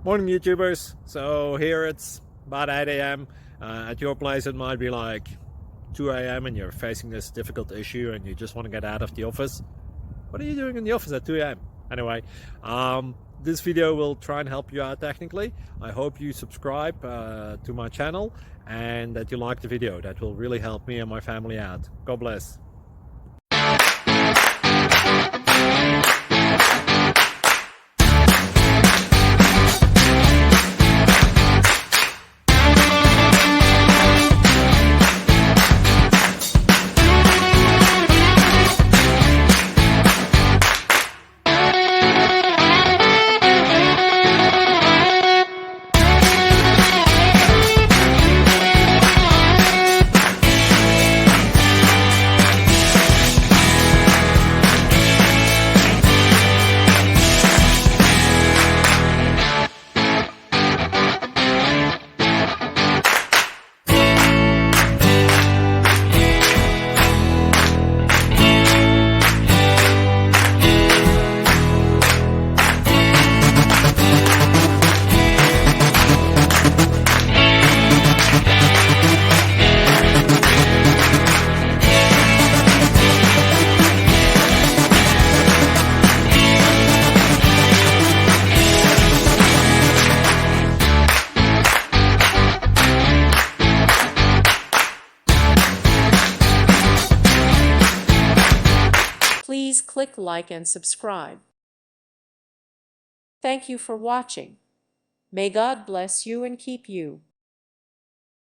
Morning YouTubers. So here it's about 8 a.m. At your place it might be like 2 a.m. and you're facing this difficult issue and you just want to get out of the office. What are you doing in the office at 2 a.m.? Anyway, this video will try and help you out technically. I hope you subscribe to my channel and that you like the video. That will really help me and my family out. God bless. Please click like and subscribe. Thank you for watching. May God bless you and keep you.